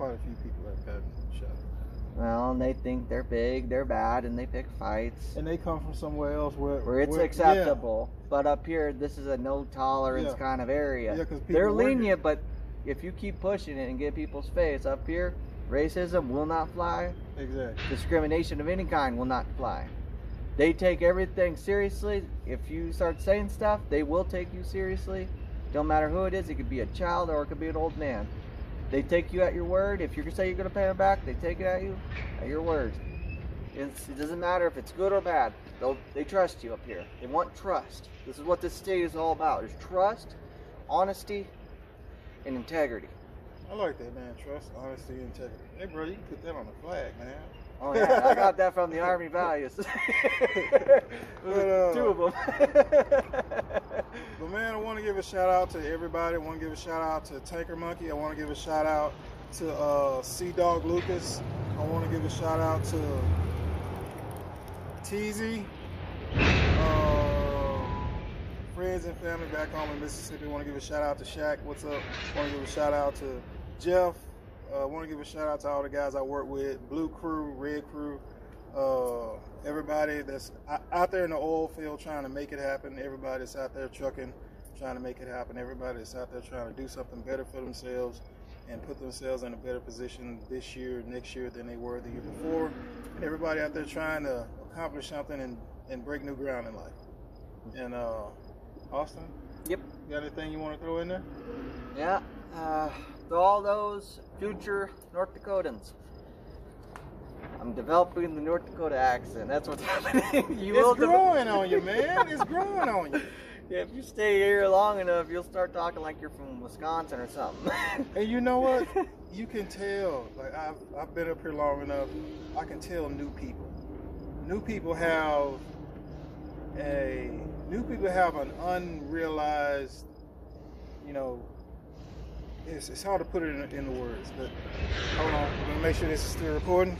quite a few people that got shot. Well, and they think they're big, they're bad, and they pick fights. And they come from somewhere else where it's acceptable. Yeah. But up here, this is a no tolerance kind of area. Yeah, 'cause they're lenient, but if you keep pushing it and get people's face up here, racism will not fly. Exactly. Discrimination of any kind will not fly. They take everything seriously. If you start saying stuff, they will take you seriously. Don't matter who it is. It could be a child or it could be an old man. They take you at your word. If you say you're going to pay them back, they take it at you at your word. It doesn't matter if it's good or bad. They trust you up here. They want trust. This is what this state is all about. There's trust, honesty, and integrity. I like that, man. Trust, honesty, and integrity. Hey, bro, you can put that on the flag, man. Oh, yeah. I got that from the Army values. Two of them. But, man, I want to give a shout-out to everybody. I want to give a shout-out to Tanker Monkey. I want to give a shout-out to Sea-Dog Lucas. I want to give a shout-out to Teasy. Friends and family back home in Mississippi. I want to give a shout-out to Shaq. What's up? I want to give a shout-out to Jeff. I want to give a shout-out to all the guys I work with. Blue Crew, Red Crew. Everybody that's out there in the oil field trying to make it happen. Everybody that's out there trucking, trying to make it happen. Everybody that's out there trying to do something better for themselves and put themselves in a better position this year, next year than they were the year before. And everybody out there trying to accomplish something and break new ground in life. And Austin? Yep. You got anything you want to throw in there? Yeah. To all those future North Dakotans, I'm developing the North Dakota accent. That's what's happening. It's growing on you, man. It's growing on you. Yeah, if you stay here long enough, you'll start talking like you're from Wisconsin or something. And you know what? You can tell. Like I've been up here long enough. I can tell new people. New people have an unrealized, you know. It's hard to put it in the words, but hold on. I'm gonna make sure this is still recording.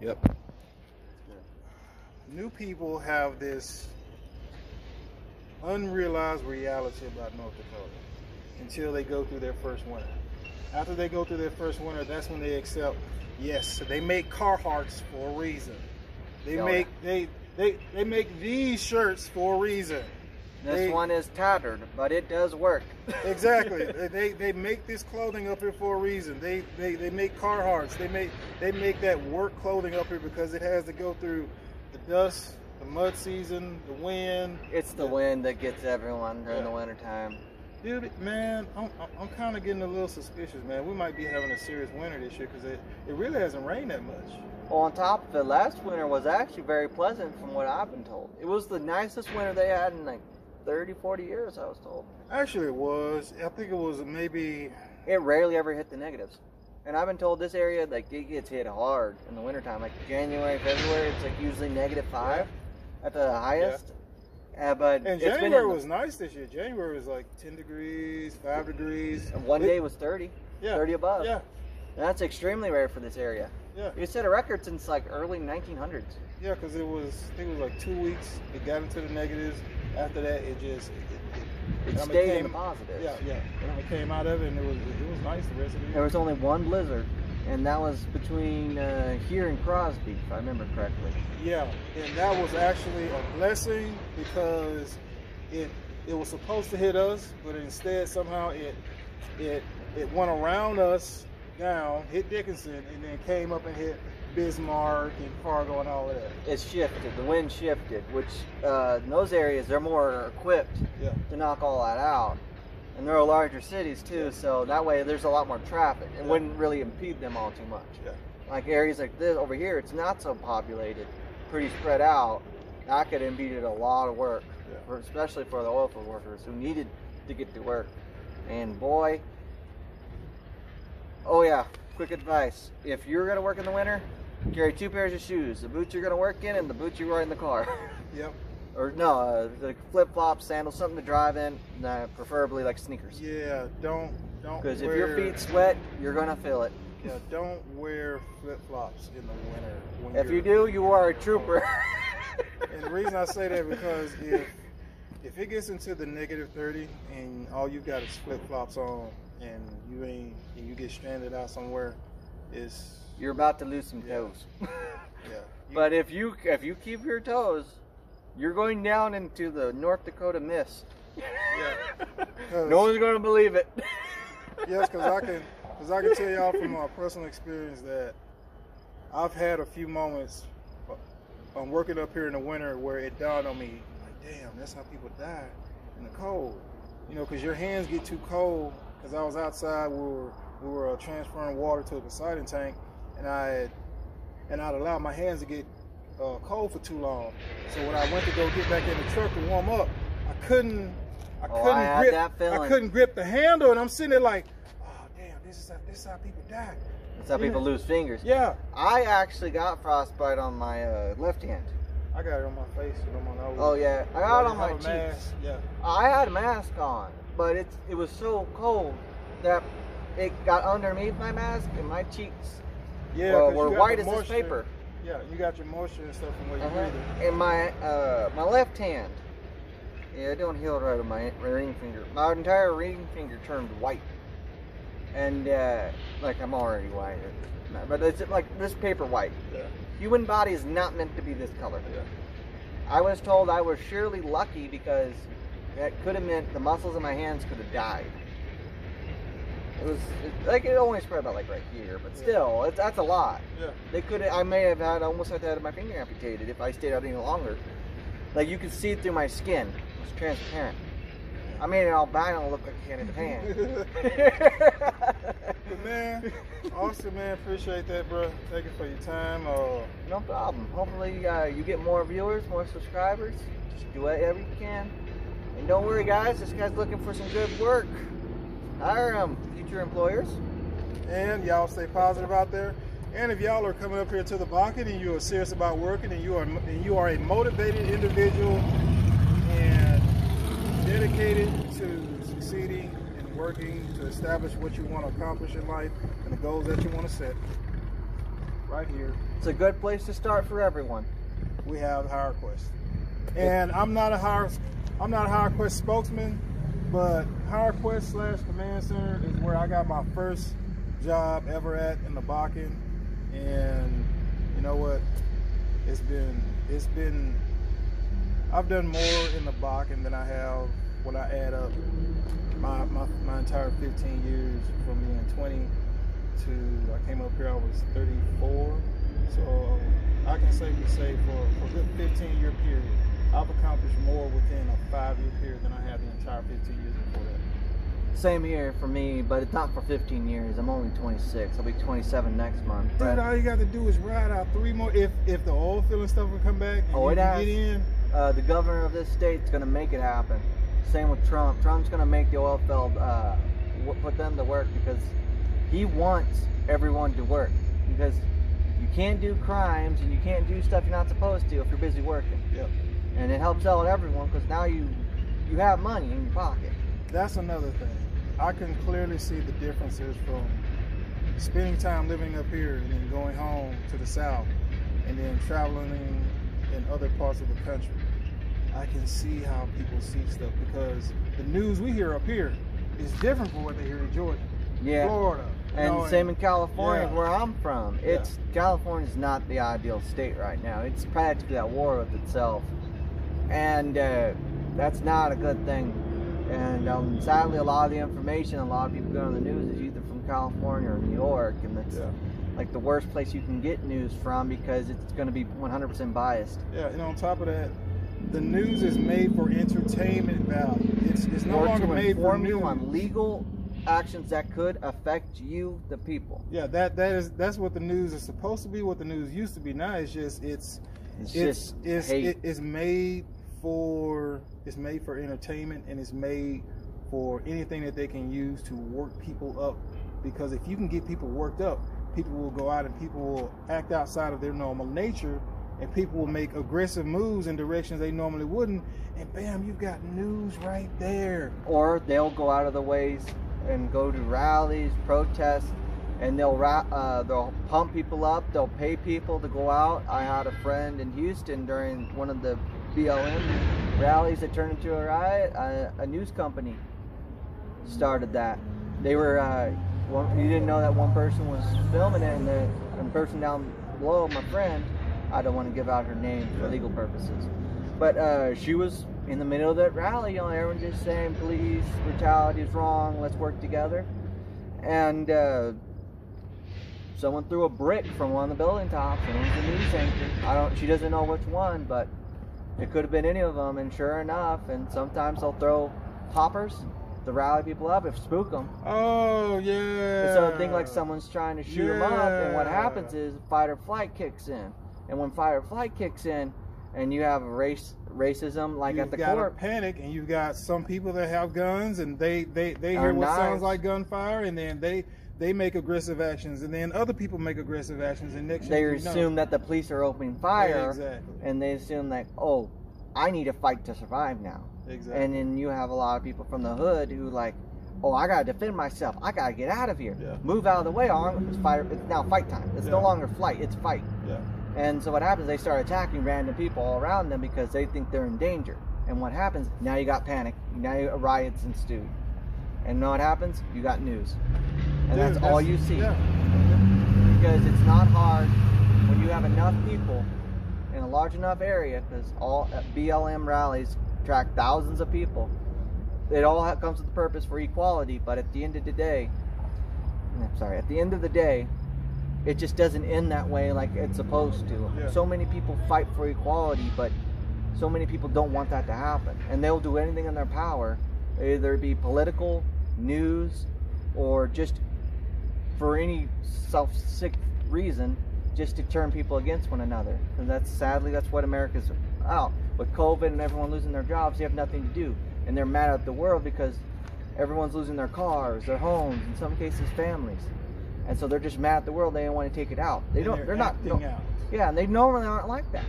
Yep. New people have this unrealized reality about North Dakota until they go through their first winter. After they go through their first winter, that's when they accept. Yes, they make Carhartts for a reason. They make these shirts for a reason. This one is tattered, but it does work. Exactly. They make this clothing up here for a reason. They make Carhartts. They make that work clothing up here because it has to go through the dust, the mud season, the wind. It's the wind that gets everyone during the winter time. Dude, man, I'm kind of getting a little suspicious, man. We might be having a serious winter this year because it really hasn't rained that much. Well, on top of it, last winter was actually very pleasant from what I've been told. It was the nicest winter they had in like 30, 40 years, I was told. Actually, it was. I think it was maybe... It rarely ever hit the negatives. And I've been told this area, like, it gets hit hard in the wintertime. Like, January, February, it's like usually -5 at the highest. Yeah. And January was nice this year. January was like 10 degrees, 5 degrees. And one day was 30. Yeah. 30 above. Yeah. And that's extremely rare for this area. Yeah. It set a record since like early 1900s. Yeah, because I think it was like 2 weeks. It got into the negatives. After that, it stayed in the positives. Yeah. And it came out of it, and it was nice the rest of the year. There was only one blizzard, and that was between here and Crosby, if I remember correctly. Yeah, and that was actually a blessing because it was supposed to hit us, but instead somehow it went around us down, hit Dickinson, and then came up and hit Bismarck and Fargo and all of that. It shifted. The wind shifted, which in those areas they're more equipped to knock all that out. And they're larger cities too, so that way there's a lot more traffic. It wouldn't really impede them all too much. Yeah. Like areas like this over here, it's not so populated, pretty spread out. That could impede a lot of work, especially for the oil field workers who needed to get to work. And boy, oh yeah, quick advice. If you're gonna work in the winter, carry 2 pairs of shoes. The boots you're gonna work in and the boots you wear in the car. Yep. Or no, the flip-flops, sandals, something to drive in, preferably like sneakers. Yeah, don't. Because if your feet sweat, you're gonna feel it. Yeah, don't wear flip-flops in the winter. If you do, you are a trooper. And the reason I say that because if it gets into the -30 and all you got is flip-flops on, and you get stranded out somewhere, you're about to lose some toes. Yeah. But if you keep your toes, you're going down into the North Dakota mist. Yeah. No one's going to believe it. Yes, because I can tell y'all from my personal experience that I've had a few moments on working up here in the winter where it dawned on me, like, damn, that's how people die in the cold. You know, because your hands get too cold. Because I was outside, we were transferring water to a Poseidon tank, and I'd allowed my hands to get cold for too long. So when I went to go get back in the truck to warm up, I couldn't grip the handle, and I'm sitting there like, oh damn, this is how people die. That's how people lose fingers. Yeah. I actually got frostbite on my left hand. I got it on my face and on my nose. Oh yeah, I got it on my cheeks. Mask. Yeah. I had a mask on, but it was so cold that it got underneath my mask and my cheeks were white as this paper. Yeah, you got your moisture and stuff from where you're breathing. And my left hand, it don't heal right on my ring finger. My entire ring finger turned white. And like I'm already white, but it's like this paper white. Yeah. Human body is not meant to be this color. Yeah. I was told I was surely lucky because that could have meant the muscles in my hands could have died. It only spread about like right here, but still, that's a lot. Yeah. I may have almost had my finger amputated if I stayed out any longer. Like you could see through my skin. It was transparent. I made it albino look like a can in the pan. But man, Austin, man, appreciate that, bro. Thank you for your time. No problem. Hopefully you get more viewers, more subscribers. Just do whatever you can. And don't worry, guys. This guy's looking for some good work. Hire him, future employers. And y'all stay positive out there. And if y'all are coming up here to the Bakken and you are serious about working and you are a motivated individual and dedicated to succeeding and working to establish what you want to accomplish in life and the goals that you want to set, right here, it's a good place to start for everyone. we have HireQuest. And I'm not a HireQuest spokesman, but HireQuest / Command Center is where I got my first job ever at in the Bakken. And you know what? I've done more in the Bakken than I have when I add up my entire 15 years from being 20 to I came up here, I was 34. So I can safely say for a good 15-year period, I've accomplished more within a 5-year period than I have the entire 15 years before that. Same here for me, but it's not for 15 years. I'm only 26. I'll be 27 next month. Dude, all you got to do is ride out 3 more. If the oil filling stuff will come back and you can get in. The governor of this state is going to make it happen. Same with Trump. Trump's going to make the oil field, put them to work because he wants everyone to work. Because you can't do crimes and you can't do stuff you're not supposed to if you're busy working. Yep. And it helps out everyone because now you have money in your pocket. That's another thing. I can clearly see the differences from spending time living up here and then going home to the south and then traveling in other parts of the country. I can see how people see stuff because the news we hear up here is different from what they hear in Georgia, Florida. And same in California, where I'm from. California's not the ideal state right now. It's practically at war with itself. And that's not a good thing. And sadly, a lot of the information a lot of people get on the news is either from California or New York, and that's like the worst place you can get news from because it's going to be 100% biased. Yeah, and on top of that, the news is made for entertainment value. It's no longer made for news. You on legal actions that could affect you, the people. Yeah, that's what the news is supposed to be. What the news used to be. Now it's made for entertainment, and it's made for anything that they can use to work people up. Because if you can get people worked up, people will go out and people will act outside of their normal nature, and people will make aggressive moves in directions they normally wouldn't, and bam, you've got news right there. Or they'll go out of the ways and go to rallies, protests, and they'll pump people up, they'll pay people to go out. I had a friend in Houston during one of the BLM rallies that turned into a riot. A news company started that. They were, you didn't know that one person was filming it, and the person down below, my friend, I don't want to give out her name for legal purposes, but she was in the middle of that rally, you know, everyone just saying police brutality is wrong, let's work together. And someone threw a brick from one of the building tops, and it was a news anchor. She doesn't know which one, but it could have been any of them. And sure enough, and sometimes they'll throw poppers to rally people up, if spook them. Oh yeah. So think like someone's trying to shoot them up, and what happens is fight or flight kicks in. And when fight or flight kicks in, and you have racism like at the court, you've got a panic, and you've got some people that have guns, and they hear what sounds like gunfire, and then they make aggressive actions, and then other people make aggressive actions, and next they assume that the police are opening fire. Yeah, exactly. And they assume like, oh, I need to fight to survive now. Exactly. And then you have a lot of people from the hood who like, oh, I gotta defend myself. I gotta get out of here. Yeah. Move out of the way. It's now fight time. It's no longer flight. It's fight. Yeah. And so what happens? They start attacking random people all around them because they think they're in danger. And what happens? Now you got panic. Now you got riots ensued. And you know what happens? You got news. And that's all you see. Yeah. Because it's not hard when you have enough people in a large enough area, because all BLM rallies attract thousands of people. It all comes with the purpose for equality, but at the end of the day, it just doesn't end that way like it's supposed to. Yeah. So many people fight for equality, but so many people don't want that to happen. And they'll do anything in their power, either it be political, news, or just for any self-sick reason, just to turn people against one another. And sadly, that's what America's out. With COVID and everyone losing their jobs, they have nothing to do. And they're mad at the world because everyone's losing their cars, their homes, in some cases families. And so they're just mad at the world. They don't want to take it out. They're not acting out. Yeah, and they normally aren't like that.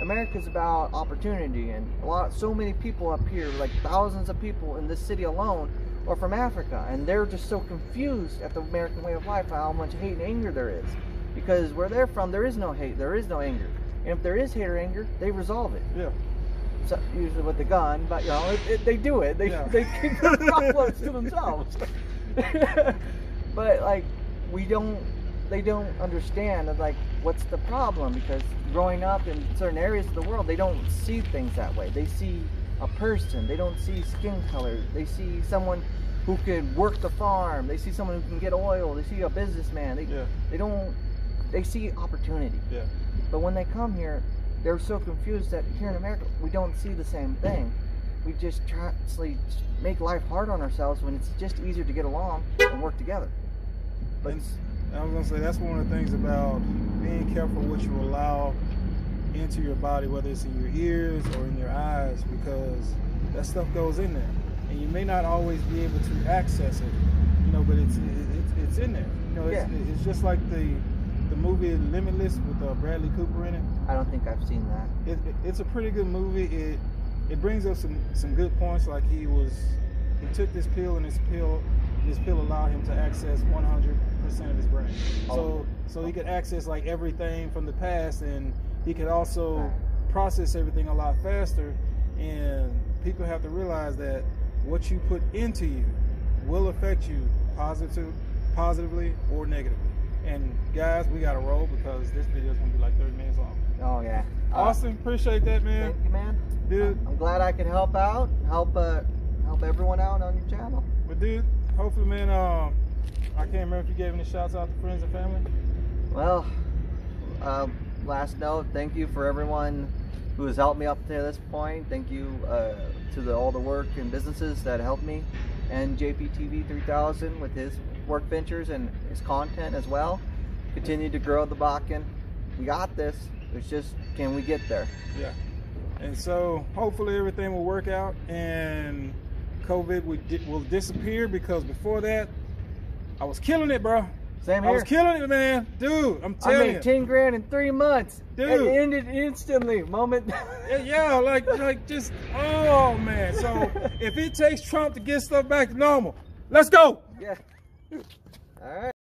America's about opportunity, and so many people up here, like thousands of people in this city alone, are from Africa, and they're just so confused at the American way of life, how much hate and anger there is. Because where they're from, there is no hate, there is no anger. And if there is hate or anger, they resolve it. Yeah. So, usually with the gun, but you know, they do it. They keep their problems to themselves. But like, they don't understand like what's the problem, because growing up in certain areas of the world, they don't see things that way. They see a person, they don't see skin color, they see someone who could work the farm, they see someone who can get oil, they see a businessman, they see opportunity. Yeah. But when they come here, they're so confused that here in America we don't see the same thing. We just make life hard on ourselves when it's just easier to get along and work together. But I was gonna say, that's one of the things about being careful what you allow into your body, whether it's in your ears or in your eyes, because that stuff goes in there, and you may not always be able to access it, you know, but it's in there. You know, it's just like the movie Limitless with Bradley Cooper in it. I don't think I've seen that. It's a pretty good movie. It brings up some good points, like he took this pill, and this pill allowed him to access 100% of his brain. So he could access like everything from the past, and he could also process everything a lot faster. And people have to realize that what you put into you will affect you positively or negatively. And guys, we gotta roll because this video is gonna be like 30 minutes long. Oh yeah. Austin, appreciate that, man. Thank you, man. Dude, I'm glad I could help everyone out on your channel. But dude, hopefully, man, I can't remember if you gave any shouts out to friends and family. Well, last note, thank you for everyone who has helped me up to this point. Thank you to all the work and businesses that helped me, and JPTV 3000 with his work ventures and his content as well. Continue to grow the Bakken. We got this. It's just, can we get there? Yeah. And so hopefully everything will work out and COVID will disappear, because before that, I was killing it, bro. Same here. I was killing it, man. Dude, I'm telling you. I made 10 grand in 3 months. Dude. It ended instantly. Moment. Yeah, like just, oh, man. So if it takes Trump to get stuff back to normal, let's go. Yeah. All right.